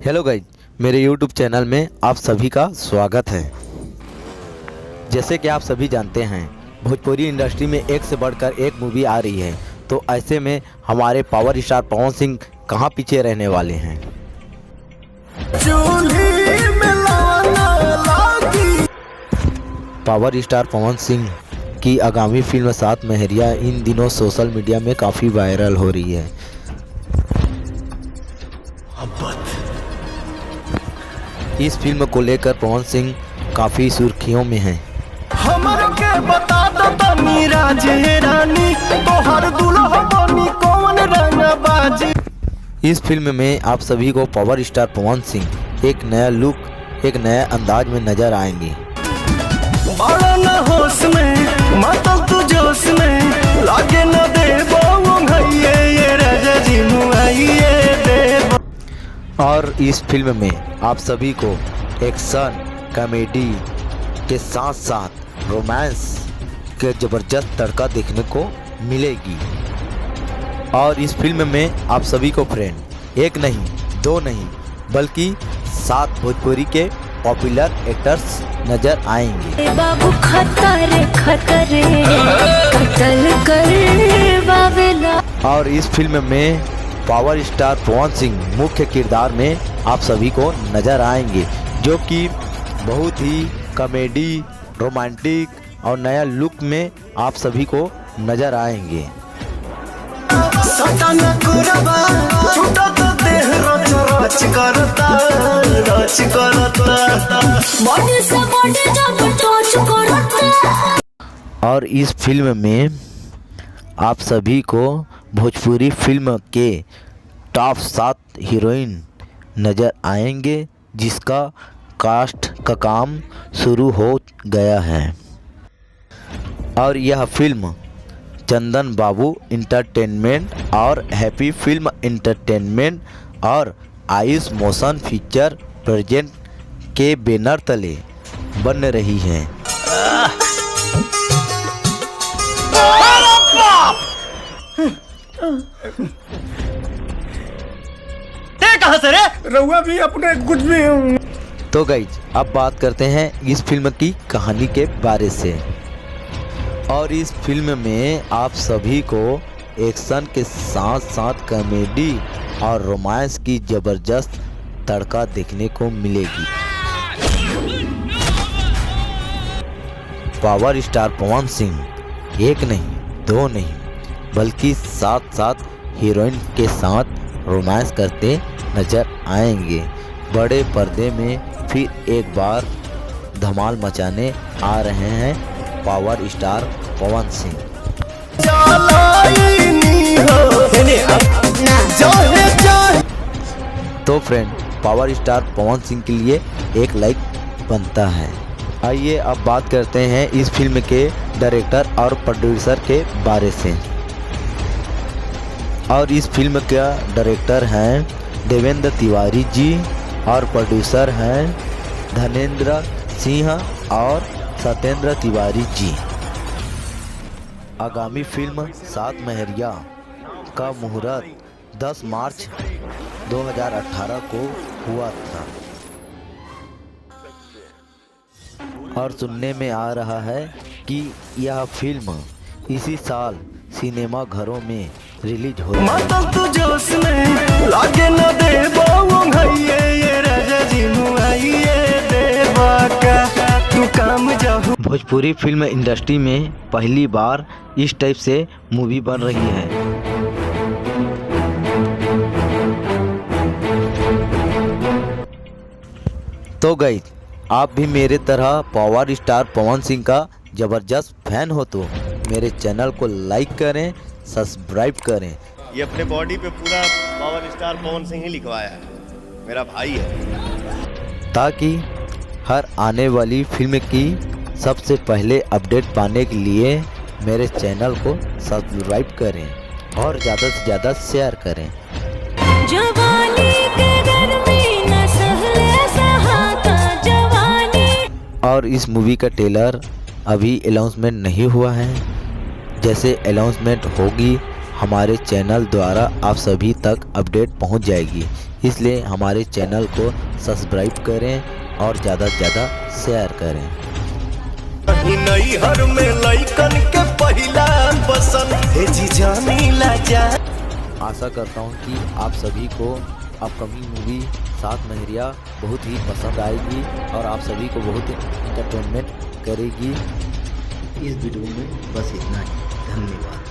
Hello guys, मेरे YouTube channel में आप सभी का स्वागत है। जैसे कि आप सभी जानते हैं, भोजपुरी इंडस्ट्री में एक से बढ़कर एक मूवी आ रही है, तो ऐसे में हमारे पावर स्टार पवन सिंह कहाँ पीछे रहने वाले हैं। पावर स्टार पवन सिंह की आगामी फिल्म सात महरिया इन दिनों सोशल मीडिया में काफ़ी वायरल हो रही है। इस फिल्म को लेकर पवन सिंह काफ़ी सुर्खियों में हैं। के बता दो तनी रानी तोहर दुल्हा बनी कौन रंगबाजी। इस फिल्म में आप सभी को पावर स्टार पवन सिंह एक नया लुक, एक नया अंदाज में नजर आएंगे। बड़ा न होश में मतलब तू जोश में लागे न देबो भैये ये राजा जी मुआइए देबो। और इस फिल्म में आप सभी को एक्शन, कॉमेडी के साथ साथ रोमांस के ज़बरदस्त तड़का देखने को मिलेगी। और इस फिल्म में आप सभी को फ्रेंड एक नहीं, दो नहीं, बल्कि 7 भोजपुरी के पॉपुलर एक्टर्स नजर आएंगे। बाबू खतरे खतरे कत्ल करे बाबेला। और इस फिल्म में पावर स्टार पवन सिंह मुख्य किरदार में आप सभी को नजर आएंगे, जो कि बहुत ही कॉमेडी, रोमांटिक और नया लुक में आप सभी को नजर आएंगे। और इस फिल्म में आप सभी को भोजपुरी फिल्म के टॉप 7 हीरोइन नज़र आएंगे, जिसका कास्ट का काम शुरू हो गया है। और यह फिल्म चंदन बाबू इंटरटेनमेंट और हैप्पी फिल्म इंटरटेनमेंट और आयुष मोशन पिक्चर प्रेजेंट के बैनर तले बन रही है। कहां से रे रहुआ भी अपने कुछ भी। तो गाइज, अब बात करते हैं इस फिल्म की कहानी के बारे से। और इस फिल्म में आप सभी को एक्शन के साथ साथ कॉमेडी और रोमांस की ज़बरदस्त तड़का देखने को मिलेगी। पावर स्टार पवन सिंह एक नहीं, दो नहीं, बल्कि 7 हीरोइन के साथ रोमांस करते नजर आएंगे। बड़े पर्दे में फिर एक बार धमाल मचाने आ रहे हैं पावर स्टार पवन सिंह। तो friend, power star Pawan Singh के लिए एक लाइक बनता है। आइए अब बात करते हैं इस फिल्म के डायरेक्टर और प्रोड्यूसर के बारे से। और इस फिल्म का डायरेक्टर हैं देवेंद्र तिवारी जी और प्रोड्यूसर हैं धनेंद्र सिंह और सत्येंद्र तिवारी जी। आगामी फिल्म सात महरिया का मुहूर्त 10 मार्च 2018 को हुआ था और सुनने में आ रहा है कि यह फिल्म इसी साल सिनेमा घरों में रिलीज हो। मतलब तू जोश में लागे न देबो भैये ये राजा जी मुआइए देबा का तू काम जाहू। भोजपुरी फिल्म इंडस्ट्री में पहली बार इस टाइप से मूवी बन रही है। तो गाइस, आप भी मेरे तरह पावर स्टार पवन सिंह का ज़बरदस्त फैन हो तो मेरे चैनल को लाइक करें, सब्सक्राइब करें। ये अपने बॉडी पे पूरा पावर स्टार पवन सिंह ही लिखवाया है, मेरा भाई है। ताकि हर आने वाली फिल्म की सबसे पहले अपडेट पाने के लिए मेरे चैनल को सब्सक्राइब करें और ज़्यादा से ज़्यादा शेयर करें। जवानी के गर्मी न सहले सहाता जवानी। और इस मूवी का ट्रेलर अभी अनाउंसमेंट नहीं हुआ है। जैसे अनाउंसमेंट होगी हमारे चैनल द्वारा आप सभी तक अपडेट पहुंच जाएगी। इसलिए हमारे चैनल को सब्सक्राइब करें और ज़्यादा से ज़्यादा शेयर करें। नैहर में लइकन के पहिला पसंद हे जी जानी ला जा। आशा करता हूं कि आप सभी को अपकमिंग मूवी सात नहरिया बहुत ही पसंद आएगी और आप सभी को बहुत इंटरटेनमेंट करेगी। इस वीडियो में बस इतना ही। धन्यवाद।